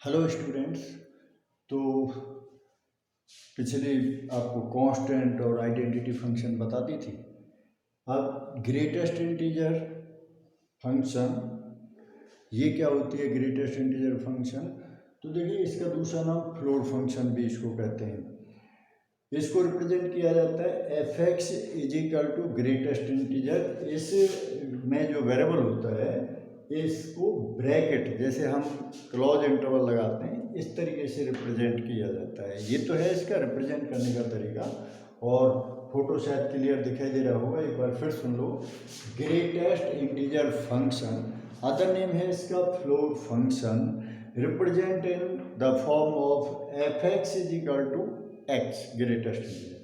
Hello students. तो पिछले आपको कांस्टेंट और आइडेंटिटी फंक्शन बता दी थी। अब ग्रेटेस्ट इंटीजर फंक्शन ये क्या होती है? ग्रेटेस्ट इंटीजर फंक्शन तो देखिए, इसका दूसरा नाम फ्लोट फंक्शन भी इसको कहते हैं। इसको रिप्रेजेंट किया जाता है f x is equal to greatest integer. इस में जो वेरिएबल होता है इसको ब्रैकेट, जैसे हम क्लोज इंटरवल लगाते हैं, इस तरीके से रिप्रेजेंट किया जाता है। ये तो है इसका रिप्रेजेंट करने का तरीका, और फोटो शायद क्लियर दिखाई दे रहा होगा, एक बार फिर सुन लो। Greatest integer function, other name है इसका float function, represent in the form of F x is equal to X, greatest integer.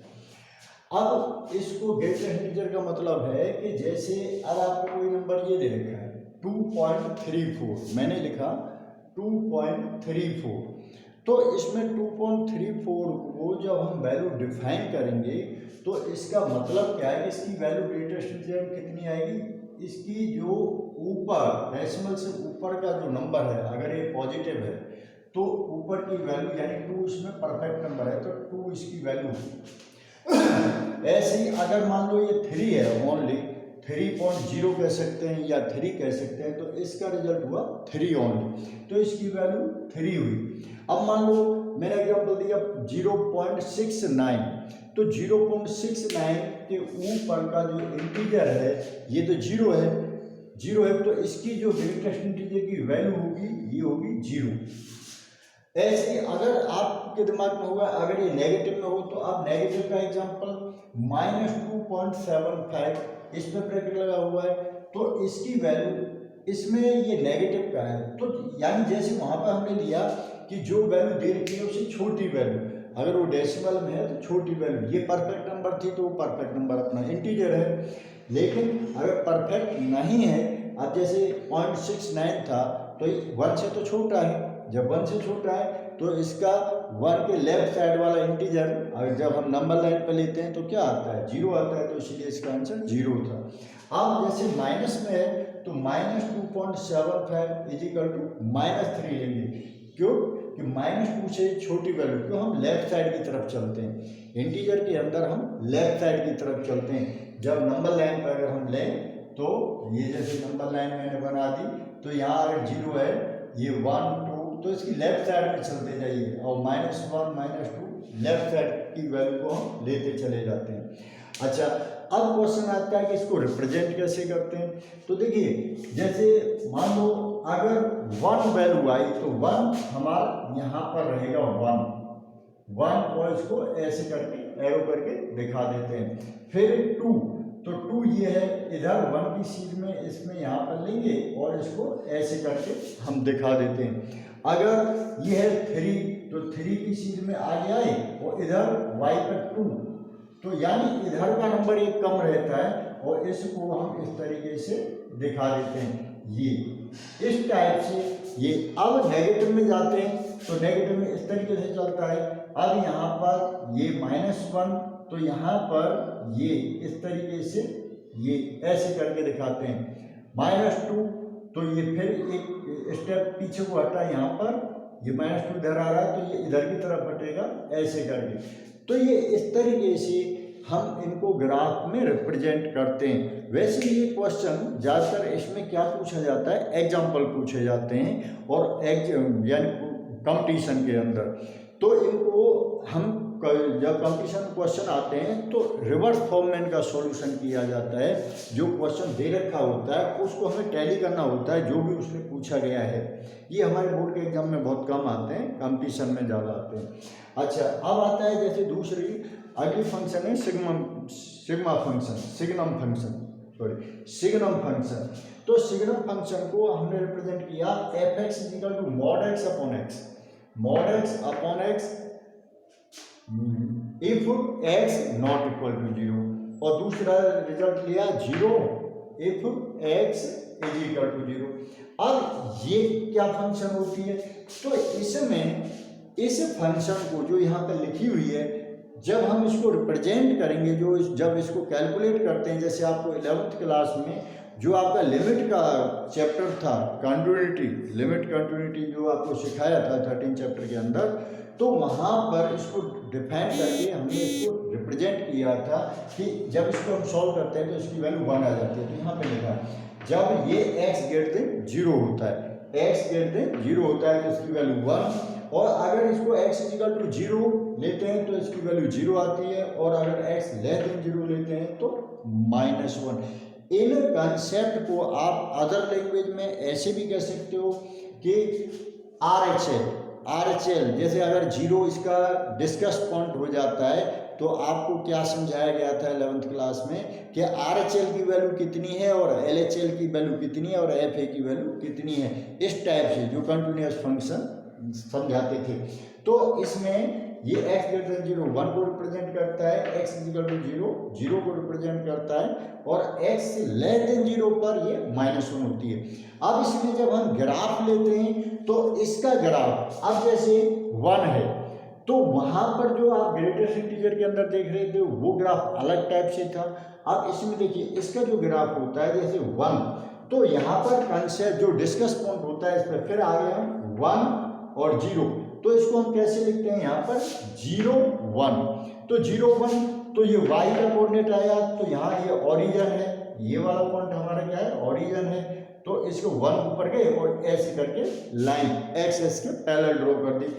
अब इसको ग्रेटेस्ट इंटीजर का मतलब है कि जैसे अब आपको कोई नंबर ये दे रखा है 2.34, मैंने लिखा 2.34, तो इसमें 2.34 को जब हम वैल्यू डिफाइन करेंगे तो इसका मतलब क्या है कि इसकी वैल्यू ग्रेटेस्ट इंटीजर में कितनी आएगी? इसकी जो ऊपर डेसिमल से ऊपर का जो नंबर है, अगर ये पॉजिटिव है तो ऊपर की वैल्यू यानी 2 इसमें परफेक्ट नंबर है तो 2 इसकी वैल्यू होगी। ऐसे ही अगर मान लो ये 3 है, ओनली 3.0 कह सकते हैं या 3 कह सकते हैं, तो इसका रिजल्ट हुआ 3 ओनली, तो इसकी वैल्यू 3 हुई। अब मान लो मैंने एग्जाम्पल दिया 0.69, तो 0.69 के ऊपर का जो इंटीजर है ये तो 0 है, तो इसकी जो ग्रेटेस्ट इंटीजर की वैल्यू होगी ये होगी 0। ऐसे ही अगर आपके दिमाग में होगा अगर ये नेगेटिव में हो तो आप नेगेटिव का एग्जांपल -2.75, इसमें ब्रैकेट लगा हुआ है, तो इसकी वैल्यू, इसमें ये नेगेटिव का है, तो यानी जैसे वहां पर हमने लिया कि जो वैल्यू दे रखी है उससे छोटी वैल्यू, अगर वो डेसिमल में है तो छोटी वैल्यू, ये परफेक्ट नंबर थी तो वो परफेक्ट नंबर अपना इंटीजर है। लेकिन अगर परफेक्ट नहीं है, अब जैसे 0.69 था तो 1 से तो छोटा है, जब 1 से छोटा है तो इसका 1 के लेफ्ट साइड वाला इंटीजर अगर जब हम नंबर लाइन पर लेते हैं तो क्या आता है? 0 आता है, तो इसीलिए इसका आंसर 0 था। अब जैसे माइनस में है तो -2.75 इज इक्वल टू -3 लेंगे, क्यों कि -2 से छोटी वैल्यू, क्यों हम लेफ्ट साइड की तरफ चलते हैं, इंटीजर के अंदर हम लेफ्ट साइड की तरफ चलते हैं। जब नंबर लाइन पर अगर हम लें तो ये जैसे नंबर लाइन मैंने बना दी, तो यहाँ अगर 0 है, ये 1 2, तो इसकी लेफ्ट साइड में चलते जाइए और -1 -2 लेफ्ट साइड की वैल्यू को हम लेते चले जाते हैं। अच्छा, अब क्वेश्चन आता है कि इसको रिप्रेजेंट कैसे करते हैं। तो देखिए, जैसे मान लो अगर 1 वैल्यू आई तो 1 हमारा यहाँ पर रहेगा 1 और इसको ऐसे करके एरो करके दिखा देते हैं। फिर 2, तो 2 ये है, इधर 1 की सीध में इसमें यहाँ पर लेंगे और इसको ऐसे करके हम दिखा देते हैं। अगर ये है 3, तो 3 की सीध में आगे आए और इधर y पर 2, तो यानी इधर का नंबर एक कम रहता है और इसको हम इस तरीके से दिखा देते हैं, ये इस टाइप से। ये अब नेगेटिव में जाते हैं तो नेगेटिव में इस तरीके से चलता है। अब यहाँ पर ये -1, तो यहाँ पर ये इस तरीके से ये ऐसे करके दिखाते हैं। -2, तो ये फिर एक स्टेप पीछे को हटा, यहाँ पर ये -2 इधर आ रहा है तो ये इधर की तरफ हटेगा ऐसे करके। तो ये इस तरीके से हम इनको ग्राफ में रिप्रेजेंट करते हैं। वैसे ये क्वेश्चन ज़्यादातर इसमें क्या पूछा जाता है, एग्जाम्पल पूछे जाते हैं, और यानी कंपटीशन के अंदर, तो इनको हम जब कंपटीशन क्वेश्चन आते हैं तो रिवर्स फॉर्म में इनका सॉल्यूशन किया जाता है। जो क्वेश्चन दे रखा होता है उसको हमें टैली करना होता है जो भी उसमें पूछा गया है। ये हमारे बोर्ड के एग्जाम में बहुत कम आते हैं, कंपटीशन में ज़्यादा आते हैं। अच्छा, अब आता है जैसे दूसरी अगली फंक्शन है सिग्नम फंक्शन। तो सिग्नम फंक्शन को हमने रिप्रेजेंट किया f x is equal to mod x upon x if x not equal to 0, और दूसरा रिजल्ट लिया 0 if x is equal to 0। अब ये क्या फंक्शन होती है? तो इसमें इस फंक्शन को जो यहाँ पे लिखी हुई है, जब हम इसको रिप्रेजेंट करेंगे, जब इसको कैलकुलेट करते हैं, जैसे आपको 11th क्लास में जो आपका लिमिट का चैप्टर था, कंटिन्यूटी, लिमिट कंटिन्यूटी जो आपको सिखाया था 13 चैप्टर के अंदर, तो वहाँ पर इसको डिफाइन करके हमने इसको रिप्रेजेंट किया था कि जब इसको हम सॉल्व करते हैं तो इसकी वैल्यू 1 आ जाती है। तो यहाँ पे लिखा है जब ये x ग्रेटर देन 0 होता है, x ग्रेटर देन 0 होता है तो इसकी वैल्यू 1, और अगर इसको x इक्वल टू 0 लेते हैं तो इसकी वैल्यू 0 आती है, और अगर x लेस देन 0 लेते हैं तो -1। इन कंसेप्ट को आप अदर लैंग्वेज में ऐसे भी कह सकते हो कि RHL, जैसे अगर 0 इसका डिस्कस पॉइंट हो जाता है तो आपको क्या समझाया गया था 11th क्लास में कि RHL की वैल्यू कितनी है और LHL की वैल्यू कितनी है और FA की वैल्यू कितनी है, इस टाइप से जो कंटिन्यूअस फंक्शन समझाते थे। तो इसमें ये x ग्रेटर देन 0 1 को रिप्रेजेंट करता है, x इक्वल टू 0 0 को रिप्रेजेंट करता है, और x लेस देन 0 पर ये -1 होती है। अब इसमें जब हम ग्राफ लेते हैं तो इसका ग्राफ अब जैसे 1 है तो वहाँ पर जो आप ग्रेटेस्ट इंटीजर के अंदर देख रहे थे वो ग्राफ अलग टाइप से था। अब इसमें देखिए इसका जो ग्राफ होता है जैसे 1, तो यहाँ पर कंसेप्ट जो डिस्कस पॉइंट होता है इस पर फिर आगे हम 1 और 0, तो इसको हम कैसे लिखते हैं यहाँ पर 0 1, तो 0 1 तो ये y का कोऑर्डिनेट आया, तो यहाँ ये ओरिजिन है, ये वाला पॉइंट हमारा क्या है ओरिजिन है, तो इसको 1 ऊपर गए और ऐसे करके लाइन एक्स के पैरेलल ड्रॉ कर दी।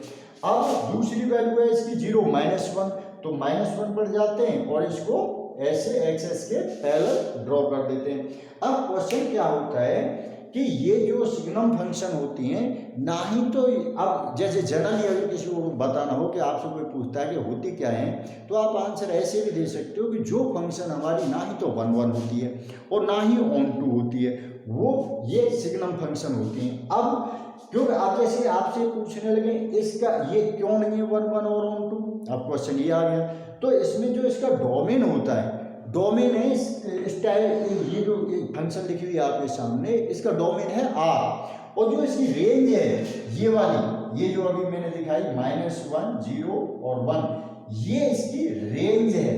अब दूसरी वैल्यू है इसकी 0 -1, तो -1 पर जाते हैं और इसको ऐसे एक्स के पैरेलल ड्रॉ कर देते हैं। अब क्वेश्चन क्या होता है कि ये जो सिग्नम फंक्शन होती हैं ना ही तो, अब जैसे जनरली अगर किसी को बताना हो कि आपसे कोई पूछता है कि होती क्या है, तो आप आंसर ऐसे भी दे सकते हो कि जो फंक्शन हमारी ना ही तो 1 1 होती है और ना ही ऑन 2 होती है, वो ये सिग्नम फंक्शन होती हैं। अब क्योंकि आप जैसे आपसे पूछने लगे इसका ये क्यों नहीं है 1 1 और ऑन 2, अब क्वेश्चन ये आ गया। तो इसमें जो इसका डोमेन होता है, डोमेन है इस टाइप, ये जो फंक्शन लिखी हुई है आपके सामने, इसका डोमेन है R, और जो इसकी रेंज है ये वाली, ये जो अभी मैंने दिखाई -1 0 और 1, ये इसकी रेंज है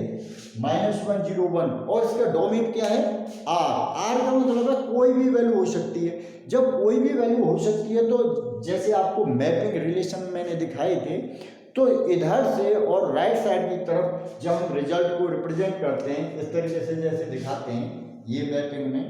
-1 0 1, और इसका डोमेन क्या है R का मतलब है कोई भी वैल्यू हो सकती है। जब कोई भी वैल्यू हो सकती है तो जैसे आपको मैपिंग रिलेशन मैंने दिखाए थे, तो इधर से और राइट साइड की तरफ जब हम रिजल्ट को रिप्रेजेंट करते हैं इस तरीके से जैसे दिखाते हैं ये मैपिंग में,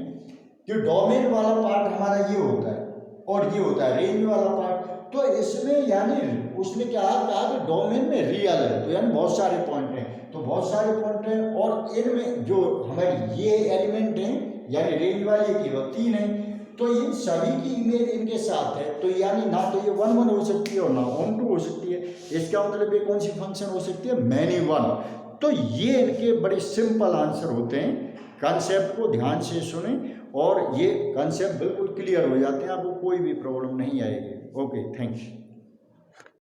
कि डोमेन वाला पार्ट हमारा ये होता है और ये होता है रेंज वाला पार्ट। तो इसमें यानी उसने क्या कहा कि डोमेन में रियल है, तो यानी बहुत सारे पॉइंट हैं, तो बहुत सारे पॉइंट हैं, और इनमें जो हमारी ये एलिमेंट हैं यानी रेंज वाले केवल 3 हैं, तो इन सभी की इमेज इनके साथ है, तो यानी ना तो ये 1 1 हो सकती है और ना ऑन 2 हो सकती है। इसका मतलब ये कौन सी फंक्शन हो सकती है मैनी 1। तो ये इनके बड़े सिंपल आंसर होते हैं। कंसेप्ट को ध्यान से सुने और ये कंसेप्ट बिल्कुल क्लियर हो जाते हैं, आपको कोई भी प्रॉब्लम नहीं आएगी। Okay, thanks.